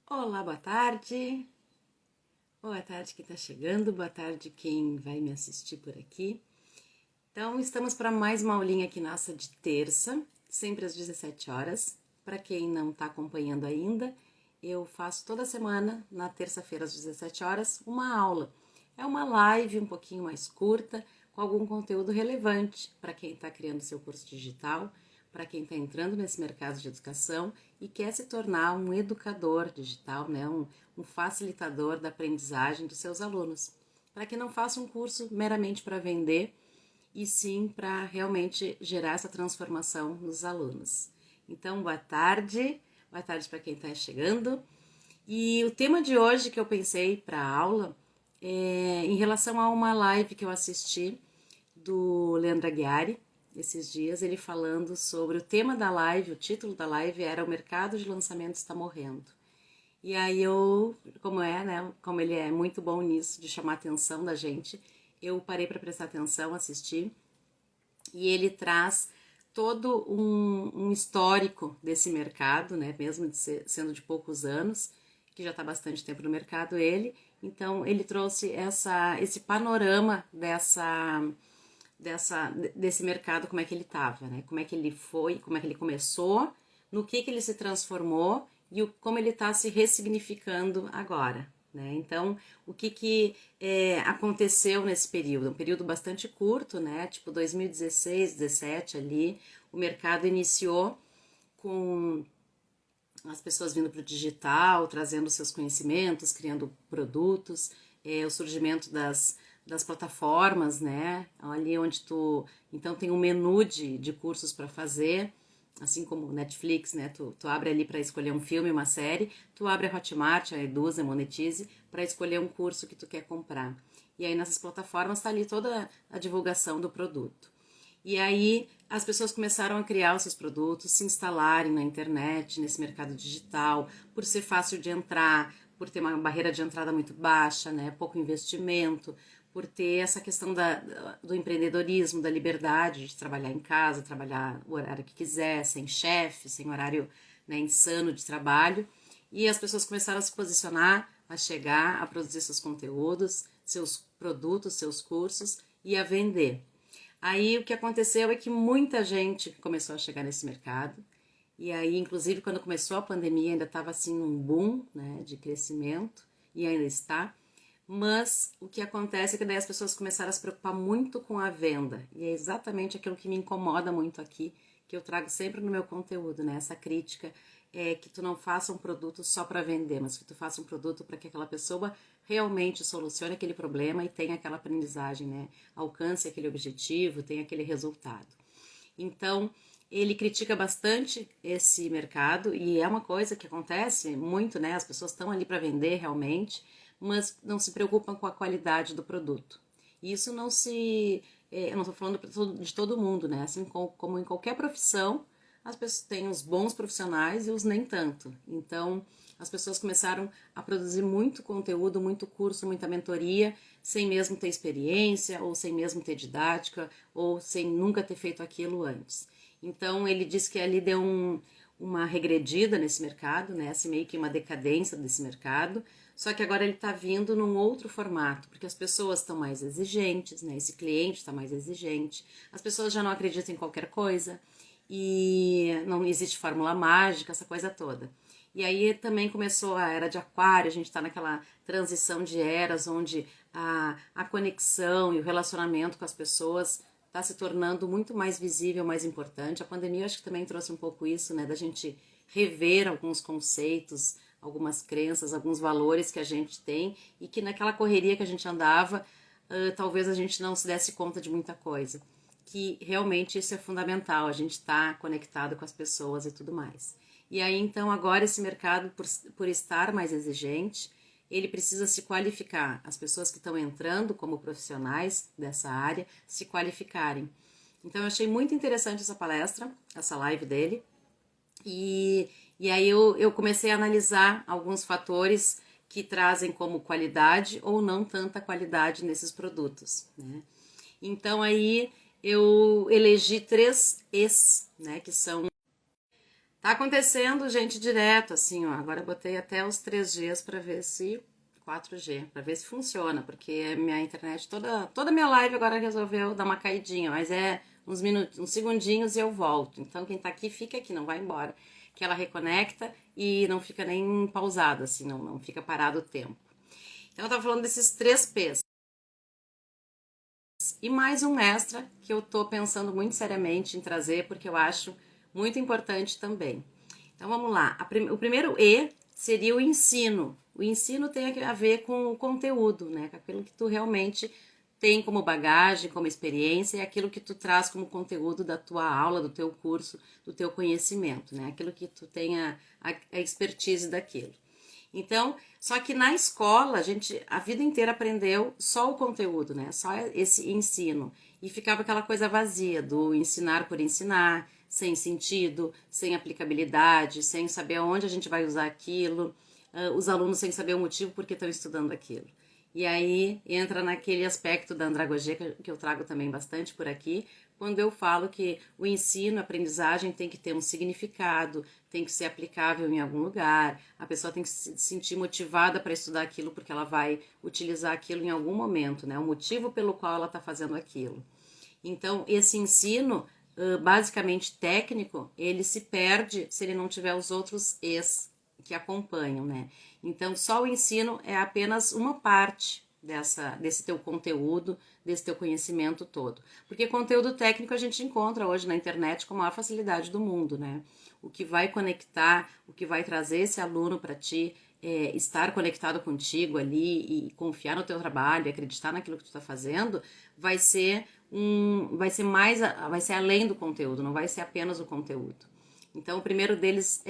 Olá, boa tarde. Boa tarde quem está chegando, boa tarde quem vai me assistir por aqui. Então, estamos para mais uma aulinha aqui nossa de terça, sempre às 17 horas. Para quem não está acompanhando ainda, eu faço toda semana, na terça-feira às 17 horas, uma aula. É uma live um pouquinho mais curta, com algum conteúdo relevante para quem está criando seu curso digital, para quem está entrando nesse mercado de educação e quer se tornar um educador digital, né? um facilitador da aprendizagem dos seus alunos. Para que não faça um curso meramente para vender, e sim para realmente gerar essa transformação nos alunos. Então, boa tarde para quem está chegando. E o tema de hoje que eu pensei para a aula é em relação a uma live que eu assisti do Leandro Aguiari, esses dias, ele falando sobre o tema da live, o título da live era O Mercado de Lançamento Está Morrendo. E aí eu, como ele é muito bom nisso, de chamar a atenção da gente, eu parei para prestar atenção, assistir, e ele traz todo um histórico desse mercado, né, mesmo sendo de poucos anos, que já está bastante tempo no mercado ele, então ele trouxe esse panorama desse mercado, como é que ele estava, né? Como é que ele foi, como é que ele começou, no que ele se transformou e como ele está se ressignificando agora. Né? Então, o que aconteceu nesse período? Um período bastante curto, né? Tipo 2016, 17 ali, o mercado iniciou com as pessoas vindo para o digital, trazendo seus conhecimentos, criando produtos, o surgimento das plataformas, né? Ali onde então tem um menu de cursos para fazer, assim como Netflix, né? Tu abre ali para escolher um filme, uma série, tu abre a Hotmart, a Eduza, a Monetize, para escolher um curso que tu quer comprar. E aí nessas plataformas está ali toda a divulgação do produto. E aí as pessoas começaram a criar os seus produtos, se instalarem na internet, nesse mercado digital, por ser fácil de entrar, por ter uma barreira de entrada muito baixa, né, pouco investimento, por ter essa questão do empreendedorismo, da liberdade de trabalhar em casa, trabalhar o horário que quiser, sem chefe, sem horário, né, insano de trabalho. E as pessoas começaram a se posicionar, a chegar, a produzir seus conteúdos, seus produtos, seus cursos e a vender. Aí o que aconteceu é que muita gente começou a chegar nesse mercado. E aí, inclusive, quando começou a pandemia, ainda estava assim um boom, né, de crescimento, e ainda está. Mas o que acontece é que daí as pessoas começaram a se preocupar muito com a venda. E é exatamente aquilo que me incomoda muito aqui, que eu trago sempre no meu conteúdo, né? Essa crítica é que tu não faça um produto só para vender, mas que tu faça um produto para que aquela pessoa realmente solucione aquele problema e tenha aquela aprendizagem, né? Alcance aquele objetivo, tenha aquele resultado. Então, ele critica bastante esse mercado e é uma coisa que acontece muito, né? As pessoas estão ali para vender realmente, mas não se preocupam com a qualidade do produto. E isso não se. Eu não estou falando de todo mundo, né? Assim como em qualquer profissão, as pessoas têm os bons profissionais e os nem tanto. Então, as pessoas começaram a produzir muito conteúdo, muito curso, muita mentoria, sem mesmo ter experiência, ou sem mesmo ter didática, ou sem nunca ter feito aquilo antes. Então, ele disse que ali deu uma regredida nesse mercado, né? Assim, meio que uma decadência desse mercado. Só que agora ele está vindo num outro formato, porque as pessoas estão mais exigentes, né? Esse cliente está mais exigente, as pessoas já não acreditam em qualquer coisa e não existe fórmula mágica, essa coisa toda. E aí também começou a era de aquário, a gente está naquela transição de eras onde a conexão e o relacionamento com as pessoas está se tornando muito mais visível, mais importante. A pandemia acho que também trouxe um pouco isso, né, da gente rever alguns conceitos, algumas crenças, alguns valores que a gente tem e que naquela correria que a gente andava, talvez a gente não se desse conta de muita coisa. Que realmente isso é fundamental, a gente está conectado com as pessoas e tudo mais. E aí, então, agora esse mercado, por estar mais exigente, ele precisa se qualificar. As pessoas que estão entrando como profissionais dessa área se qualificarem. Então, eu achei muito interessante essa palestra, essa live dele. E aí eu comecei a analisar alguns fatores que trazem como qualidade ou não tanta qualidade nesses produtos, né? Então aí eu elegi três E's, né, que são Tá acontecendo, gente, direto, assim, ó. Agora eu botei até os 3Gs para ver se 4G, para ver se funciona, porque minha internet toda minha live agora resolveu dar uma caidinha, mas é uns minutos, uns segundinhos e eu volto. Então quem tá aqui fica aqui, não vai embora, que ela reconecta e não fica nem pausado assim, não fica parado o tempo. Então eu tava falando desses 3Ps. E mais um extra que eu tô pensando muito seriamente em trazer, porque eu acho muito importante também. Então vamos lá. O primeiro E seria o ensino. O ensino tem a ver com o conteúdo, né? Com aquilo que tu realmente tem como bagagem, como experiência, e aquilo que tu traz como conteúdo da tua aula, do teu curso, do teu conhecimento, né? Aquilo que tu tenha a expertise daquilo. Então, só que na escola a gente a vida inteira aprendeu só o conteúdo, né? Só esse ensino. E ficava aquela coisa vazia do ensinar por ensinar, sem sentido, sem aplicabilidade, sem saber aonde a gente vai usar aquilo, os alunos sem saber o motivo por que estão estudando aquilo. E aí entra naquele aspecto da andragogia que eu trago também bastante por aqui, quando eu falo que o ensino, a aprendizagem tem que ter um significado, tem que ser aplicável em algum lugar, a pessoa tem que se sentir motivada para estudar aquilo porque ela vai utilizar aquilo em algum momento, né? O motivo pelo qual ela está fazendo aquilo. Então, esse ensino, basicamente técnico, ele se perde se ele não tiver os outros Es que acompanham, né? Então, só o ensino é apenas uma parte desse teu conteúdo, desse teu conhecimento todo. Porque conteúdo técnico a gente encontra hoje na internet com a maior facilidade do mundo, né? O que vai conectar, o que vai trazer esse aluno para ti, estar conectado contigo ali e confiar no teu trabalho, acreditar naquilo que tu está fazendo, vai ser vai ser além do conteúdo, não vai ser apenas o conteúdo. Então, o primeiro deles,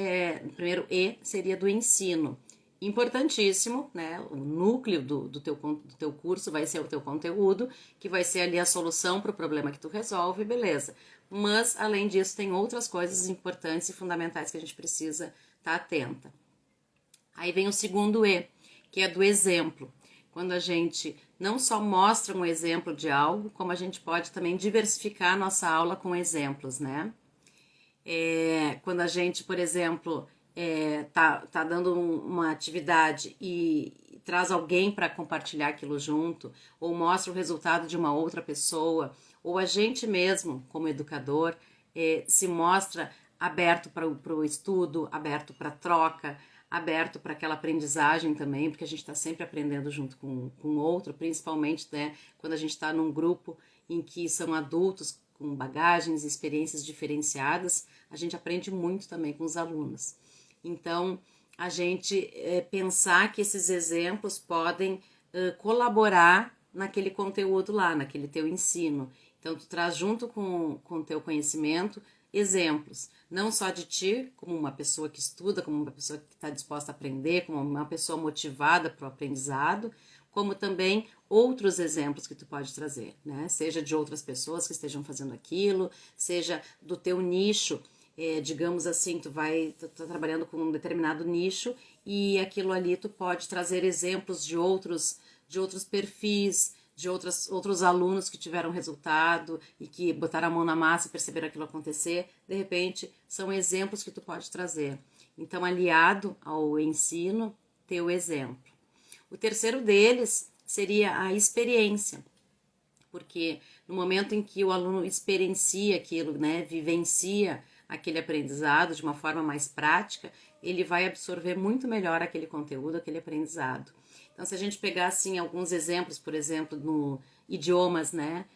o primeiro E seria do ensino. Importantíssimo, né? O núcleo do teu curso vai ser o teu conteúdo, que vai ser ali a solução para o problema que tu resolve, beleza. Mas, além disso, tem outras coisas importantes e fundamentais que a gente precisa estar atenta. Aí vem o segundo E, que é do exemplo. Quando a gente não só mostra um exemplo de algo, como a gente pode também diversificar a nossa aula com exemplos, né? Quando a gente, por exemplo, tá dando uma atividade e traz alguém para compartilhar aquilo junto, ou mostra o resultado de uma outra pessoa, ou a gente mesmo, como educador, se mostra aberto para o estudo, aberto para troca, aberto para aquela aprendizagem também, porque a gente está sempre aprendendo junto com outro, principalmente, né, quando a gente está num grupo em que são adultos com bagagens e experiências diferenciadas, a gente aprende muito também com os alunos. Então, a gente pensar que esses exemplos podem colaborar naquele conteúdo lá, naquele teu ensino. Então, tu traz junto com o teu conhecimento exemplos, não só de ti, como uma pessoa que estuda, como uma pessoa que está disposta a aprender, como uma pessoa motivada para o aprendizado, como também outros exemplos que tu pode trazer, né? Seja de outras pessoas que estejam fazendo aquilo, seja do teu nicho, digamos assim, tu tá trabalhando com um determinado nicho e aquilo ali tu pode trazer exemplos de outros perfis, de outros alunos que tiveram resultado e que botaram a mão na massa e perceberam aquilo acontecer, de repente são exemplos que tu pode trazer. Então, aliado ao ensino, ter o exemplo. O terceiro deles seria a experiência, porque no momento em que o aluno experiencia aquilo, né, vivencia aquele aprendizado de uma forma mais prática, ele vai absorver muito melhor aquele conteúdo, aquele aprendizado. Então, se a gente pegar assim alguns exemplos, por exemplo, no idiomas, né,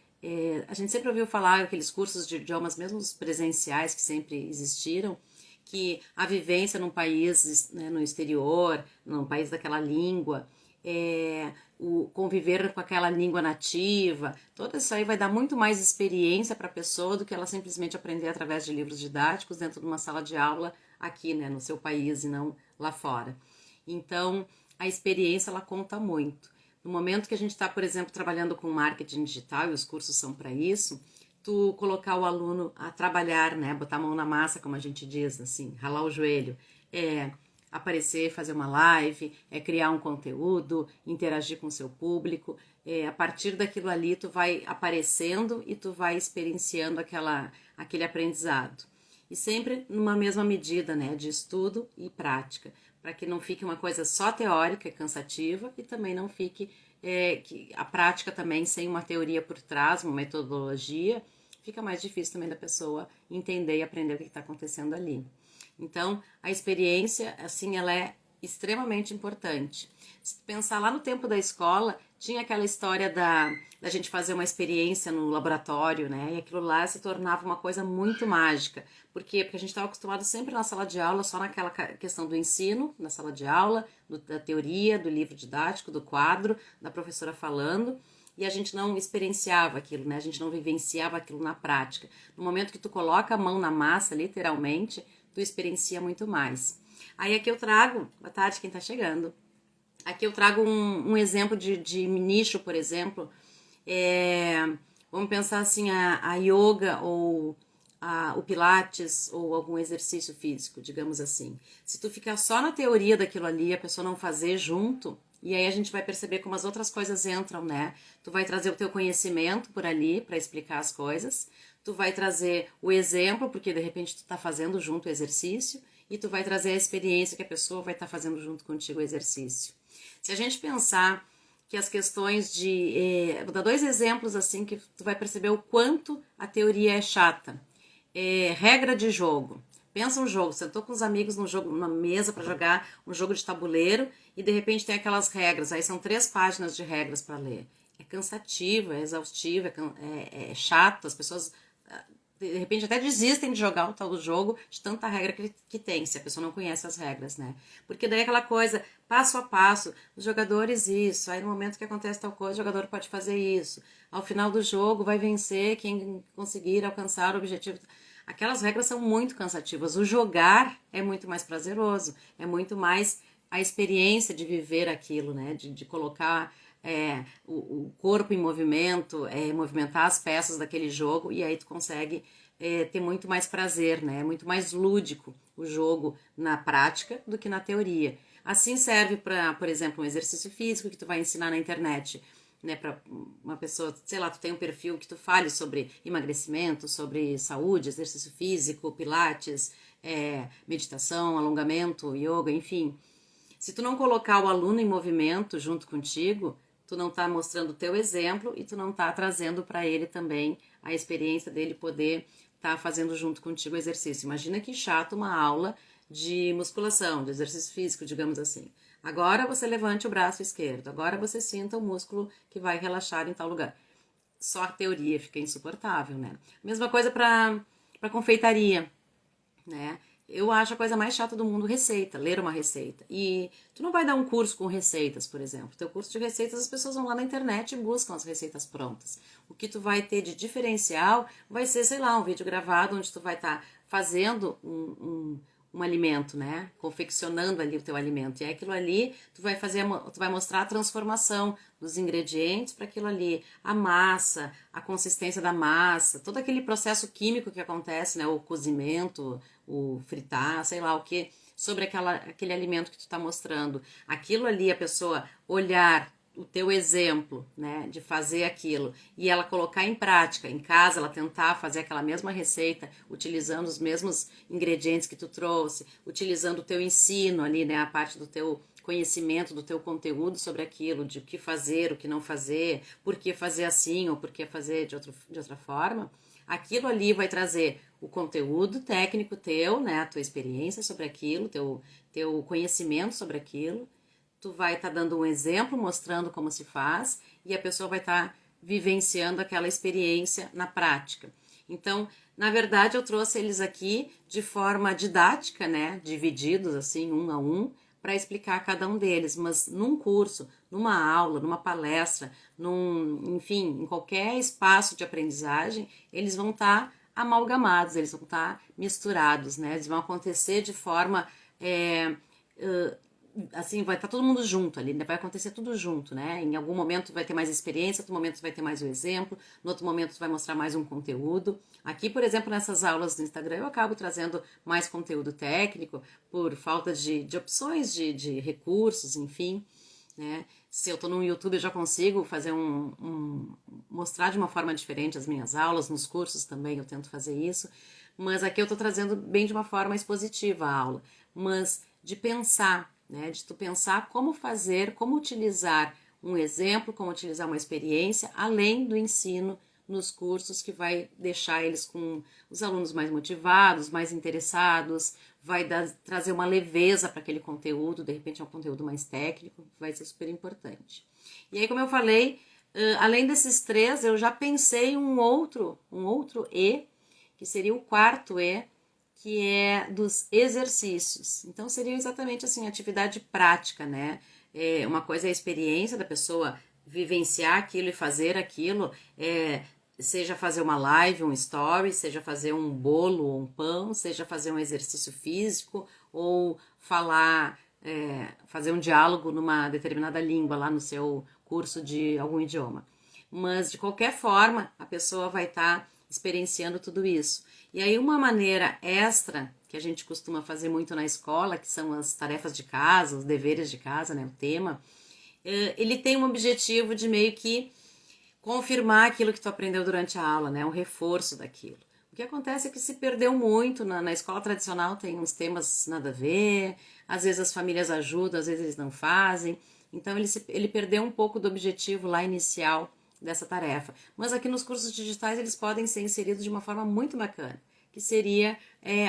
a gente sempre ouviu falar aqueles cursos de idiomas, mesmo os presenciais que sempre existiram, que a vivência num país, né, no exterior, num país daquela língua, o conviver com aquela língua nativa, tudo isso aí vai dar muito mais experiência para a pessoa do que ela simplesmente aprender através de livros didáticos dentro de uma sala de aula aqui, né, no seu país e não lá fora. Então, a experiência ela conta muito. No momento que a gente está, por exemplo, trabalhando com marketing digital e os cursos são para isso, tu colocar o aluno a trabalhar, né, botar a mão na massa, como a gente diz, assim, ralar o joelho, aparecer, fazer uma live, criar um conteúdo, interagir com o seu público. A partir daquilo ali, tu vai aparecendo e tu vai experienciando aquele aprendizado. e sempre numa mesma medida, né, de estudo e prática, para que não fique uma coisa só teórica e cansativa e também não fique que a prática também sem uma teoria por trás, uma metodologia, fica mais difícil também da pessoa entender e aprender o que está acontecendo ali. Então, a experiência, assim, ela é extremamente importante. Se pensar lá no tempo da escola, tinha aquela história da gente fazer uma experiência no laboratório, né? E aquilo lá se tornava uma coisa muito mágica. Por quê? Porque a gente estava acostumado sempre na sala de aula, só naquela questão do ensino, na sala de aula, da teoria, do livro didático, do quadro, da professora falando, e a gente não experienciava aquilo, né? A gente não vivenciava aquilo na prática. No momento que tu coloca a mão na massa, literalmente, tu experiencia muito mais. Aí aqui eu trago, boa tarde quem tá chegando, aqui eu trago um exemplo de nicho, por exemplo, vamos pensar assim, a yoga ou o pilates ou algum exercício físico, digamos assim. Se tu ficar só na teoria daquilo ali, a pessoa não fazer junto, e aí a gente vai perceber como as outras coisas entram, né? Tu vai trazer o teu conhecimento por ali para explicar as coisas, tu vai trazer o exemplo, porque de repente tu tá fazendo junto o exercício, e tu vai trazer a experiência que a pessoa vai estar fazendo junto contigo o exercício. Se a gente pensar que as questões vou dar 2 exemplos assim que tu vai perceber o quanto a teoria é chata. Regra de jogo. Pensa um jogo, sentou com os amigos no jogo, numa mesa para jogar um jogo de tabuleiro e de repente tem aquelas regras, aí são 3 páginas de regras para ler. É cansativo, é exaustivo, é chato, as pessoas de repente até desistem de jogar o tal do jogo de tanta regra que tem, se a pessoa não conhece as regras, né? Porque daí aquela coisa, passo a passo, os jogadores isso, aí no momento que acontece tal coisa, o jogador pode fazer isso. Ao final do jogo vai vencer quem conseguir alcançar o objetivo. Aquelas regras são muito cansativas. O jogar é muito mais prazeroso, é muito mais a experiência de viver aquilo, né? De colocar o corpo em movimento, movimentar as peças daquele jogo e aí tu consegue ter muito mais prazer, né? É muito mais lúdico o jogo na prática do que na teoria. Assim serve para, por exemplo, um exercício físico que tu vai ensinar na internet, né, para uma pessoa, sei lá, tu tem um perfil que tu fale sobre emagrecimento, sobre saúde, exercício físico, pilates, meditação, alongamento, yoga, enfim. Se tu não colocar o aluno em movimento junto contigo, tu não tá mostrando o teu exemplo e tu não tá trazendo para ele também a experiência dele poder estar fazendo junto contigo o exercício. Imagina que chato uma aula de musculação, de exercício físico, digamos assim. Agora você levante o braço esquerdo, agora você sinta o músculo que vai relaxar em tal lugar. Só a teoria fica insuportável, né? Mesma coisa para confeitaria, né? Eu acho a coisa mais chata do mundo receita, ler uma receita. E tu não vai dar um curso com receitas, por exemplo. Teu curso de receitas, as pessoas vão lá na internet e buscam as receitas prontas. O que tu vai ter de diferencial vai ser, sei lá, um vídeo gravado onde tu vai estar fazendo um alimento, né? Confeccionando ali o teu alimento. E é aquilo ali, tu vai mostrar a transformação dos ingredientes para aquilo ali, a massa, a consistência da massa, todo aquele processo químico que acontece, né? O cozimento, o fritar, sei lá o que, sobre aquele alimento que tu está mostrando. Aquilo ali, a pessoa olhar o teu exemplo, né, de fazer aquilo e ela colocar em prática, em casa, ela tentar fazer aquela mesma receita, utilizando os mesmos ingredientes que tu trouxe, utilizando o teu ensino ali, né, a parte do teu conhecimento, do teu conteúdo sobre aquilo, de o que fazer, o que não fazer, por que fazer assim ou por que fazer de outra forma, aquilo ali vai trazer o conteúdo técnico teu, né, a tua experiência sobre aquilo, teu conhecimento sobre aquilo, tu vai estar dando um exemplo, mostrando como se faz, e a pessoa vai estar vivenciando aquela experiência na prática. Então, na verdade, eu trouxe eles aqui de forma didática, né, divididos assim, um a um, para explicar cada um deles, mas num curso, numa aula, numa palestra, enfim, em qualquer espaço de aprendizagem, eles vão estar amalgamados, eles vão estar misturados, né, eles vão acontecer de forma assim, vai estar todo mundo junto ali, vai acontecer tudo junto, né? Em algum momento vai ter mais experiência, outro momento vai ter mais o exemplo, no outro momento vai mostrar mais um conteúdo. Aqui, por exemplo, nessas aulas do Instagram, eu acabo trazendo mais conteúdo técnico por falta de opções, de recursos, enfim, né? Se eu estou no YouTube, eu já consigo fazer mostrar de uma forma diferente as minhas aulas, nos cursos também eu tento fazer isso, mas aqui eu estou trazendo bem de uma forma expositiva a aula, mas de pensar, né, de tu pensar como fazer, como utilizar um exemplo, como utilizar uma experiência, além do ensino nos cursos, que vai deixar eles com os alunos mais motivados, mais interessados, trazer uma leveza para aquele conteúdo, de repente é um conteúdo mais técnico, vai ser super importante. E aí, como eu falei, além desses três, eu já pensei um outro E, que seria o quarto E, que é dos exercícios. Então, seria exatamente assim, atividade prática, né? Uma coisa é a experiência da pessoa vivenciar aquilo e fazer aquilo, seja fazer uma live, um story, seja fazer um bolo ou um pão, seja fazer um exercício físico ou fazer um diálogo numa determinada língua lá no seu curso de algum idioma. Mas, de qualquer forma, a pessoa vai estar experienciando tudo isso. E aí, uma maneira extra que a gente costuma fazer muito na escola, que são as tarefas de casa, os deveres de casa, né, o tema, ele tem um objetivo de meio que confirmar aquilo que tu aprendeu durante a aula, né, um reforço daquilo. O que acontece é que se perdeu muito, na escola tradicional tem uns temas nada a ver, às vezes as famílias ajudam, às vezes eles não fazem, então ele perdeu um pouco do objetivo lá inicial dessa tarefa. Mas aqui nos cursos digitais eles podem ser inseridos de uma forma muito bacana, que seria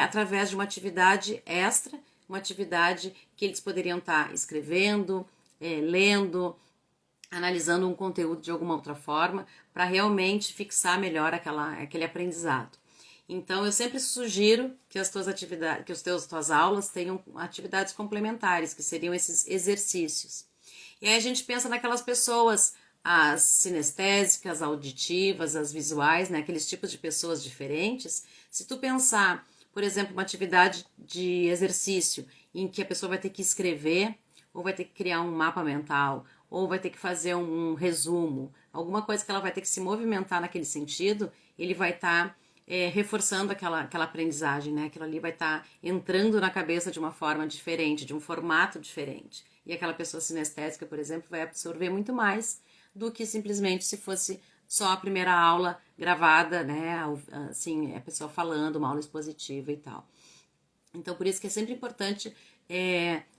através de uma atividade extra, uma atividade que eles poderiam estar escrevendo, lendo, analisando um conteúdo de alguma outra forma, para realmente fixar melhor aquele aprendizado. Então, eu sempre sugiro que as tuas atividades, que tuas aulas tenham atividades complementares, que seriam esses exercícios. E aí a gente pensa naquelas pessoas, as sinestésicas, auditivas, as visuais, né? Aqueles tipos de pessoas diferentes. Se tu pensar, por exemplo, uma atividade de exercício em que a pessoa vai ter que escrever, ou vai ter que criar um mapa mental, ou vai ter que fazer um resumo, alguma coisa que ela vai ter que se movimentar naquele sentido, ele vai estar reforçando aquela aprendizagem, né? Aquilo ali vai estar entrando na cabeça de uma forma diferente, de um formato diferente. E aquela pessoa sinestésica, por exemplo, vai absorver muito mais do que simplesmente se fosse só a primeira aula gravada, né? Assim, a pessoa falando, uma aula expositiva e tal. Então, por isso que é sempre importante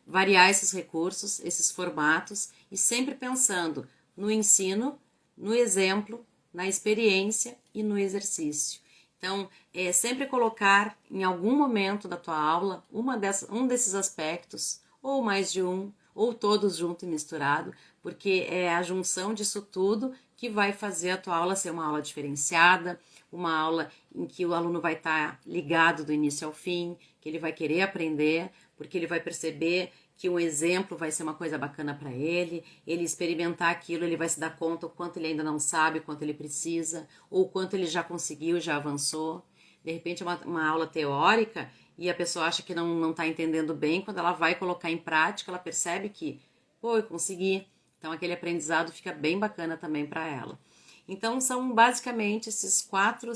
variar esses recursos, esses formatos, e sempre pensando no ensino, no exemplo, na experiência e no exercício. Então, sempre colocar em algum momento da tua aula um desses aspectos, ou mais de um, ou todos junto e misturado, porque é a junção disso tudo que vai fazer a tua aula ser uma aula diferenciada, uma aula em que o aluno vai estar ligado do início ao fim, que ele vai querer aprender, porque ele vai perceber que um exemplo vai ser uma coisa bacana para ele experimentar aquilo, ele vai se dar conta o quanto ele ainda não sabe, o quanto ele precisa, ou o quanto ele já conseguiu, já avançou. De repente é uma aula teórica e a pessoa acha que não está entendendo bem, quando ela vai colocar em prática, ela percebe que, pô, eu consegui. Então aquele aprendizado fica bem bacana também para ela. Então são basicamente esses quatro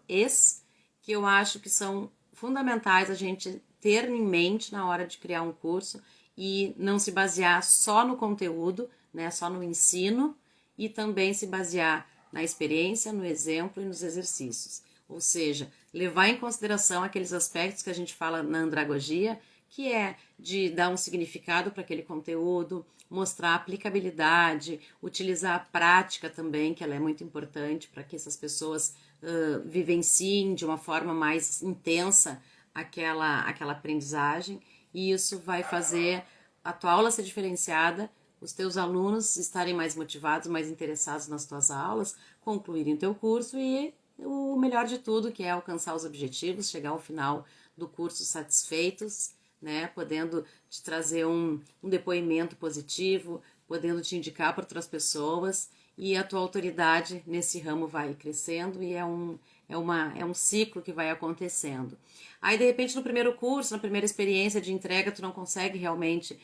Es que eu acho que são fundamentais a gente ter em mente na hora de criar um curso e não se basear só no conteúdo, né, só no ensino, e também se basear na experiência, no exemplo e nos exercícios. Ou seja, levar em consideração aqueles aspectos que a gente fala na andragogia, que é de dar um significado para aquele conteúdo, mostrar a aplicabilidade, utilizar a prática também, que ela é muito importante para que essas pessoas vivenciem de uma forma mais intensa aquela aprendizagem, e isso vai fazer a tua aula ser diferenciada, os teus alunos estarem mais motivados, mais interessados nas tuas aulas, concluírem o teu curso e o melhor de tudo, que é alcançar os objetivos, chegar ao final do curso satisfeitos, né, podendo te trazer um depoimento positivo, podendo te indicar para outras pessoas, e a tua autoridade nesse ramo vai crescendo e é um ciclo que vai acontecendo. Aí, de repente, no primeiro curso, na primeira experiência de entrega, tu não consegue realmente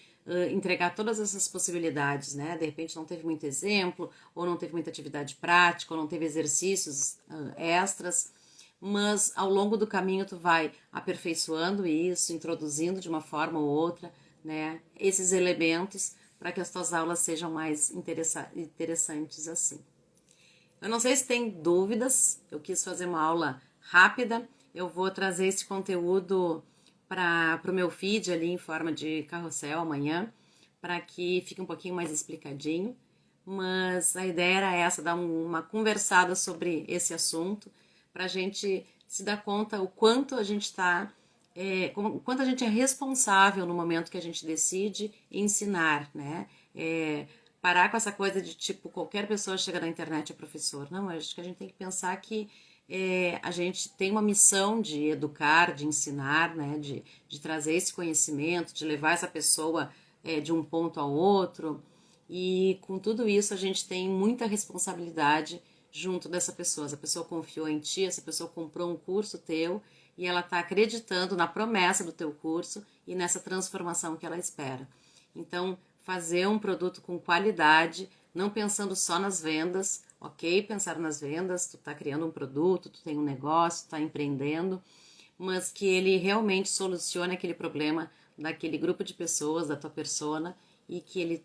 entregar todas essas possibilidades, né? De repente não teve muito exemplo, ou não teve muita atividade prática, ou não teve exercícios extras, mas ao longo do caminho tu vai aperfeiçoando isso, introduzindo de uma forma ou outra, né, esses elementos para que as tuas aulas sejam mais interessantes assim. Eu não sei se tem dúvidas, eu quis fazer uma aula rápida, eu vou trazer esse conteúdo para o meu feed ali em forma de carrossel amanhã, para que fique um pouquinho mais explicadinho. Mas a ideia era essa, dar uma conversada sobre esse assunto, para a gente se dar conta o quanto a gente está, o quanto a gente é responsável no momento que a gente decide ensinar, né? Parar com essa coisa de tipo, qualquer pessoa chega na internet é professor. Não, acho que a gente tem que pensar que a gente tem uma missão de educar, de ensinar, né? De trazer esse conhecimento, de levar essa pessoa de um ponto ao outro. E com tudo isso a gente tem muita responsabilidade junto dessa pessoa. Essa pessoa confiou em ti, essa pessoa comprou um curso teu e ela está acreditando na promessa do teu curso e nessa transformação que ela espera. Então, fazer um produto com qualidade, não pensando só nas vendas, ok? Pensar nas vendas, tu está criando um produto, tu tem um negócio, tu está empreendendo, mas que ele realmente solucione aquele problema daquele grupo de pessoas, da tua persona, e que ele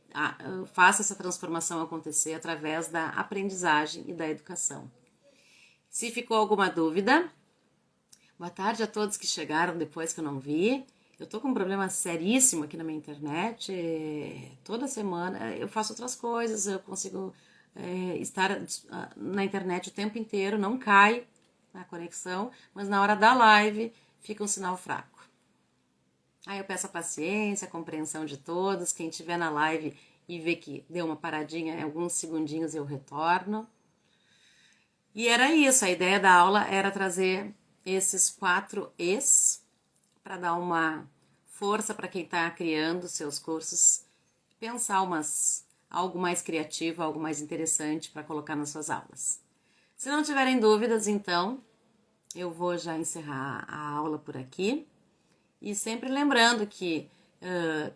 faça essa transformação acontecer através da aprendizagem e da educação. Se ficou alguma dúvida, boa tarde a todos que chegaram depois que eu não vi. Eu tô com um problema seríssimo aqui na minha internet. Toda semana eu faço outras coisas, eu consigo estar na internet o tempo inteiro, não cai a conexão, mas na hora da live fica um sinal fraco. Aí eu peço a paciência, a compreensão de todos. Quem estiver na live e vê que deu uma paradinha, em alguns segundinhos eu retorno. E era isso, a ideia da aula era trazer esses 4 E's para dar uma força para quem está criando seus cursos, pensar algo mais criativo, algo mais interessante para colocar nas suas aulas. Se não tiverem dúvidas, então, eu vou já encerrar a aula por aqui. E sempre lembrando que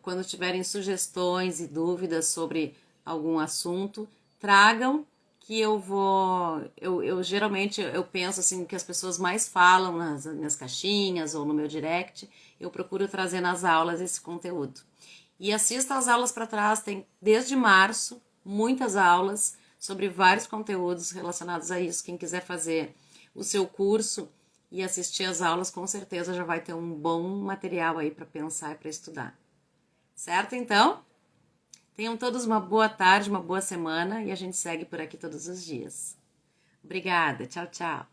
quando tiverem sugestões e dúvidas sobre algum assunto, tragam que eu vou... Eu geralmente eu penso assim que as pessoas mais falam nas minhas caixinhas ou no meu direct, eu procuro trazer nas aulas esse conteúdo. E assista às aulas para trás, tem desde março muitas aulas sobre vários conteúdos relacionados a isso. Quem quiser fazer o seu curso e assistir às aulas, com certeza já vai ter um bom material aí para pensar e para estudar. Certo, então? Tenham todos uma boa tarde, uma boa semana e a gente segue por aqui todos os dias. Obrigada, tchau, tchau.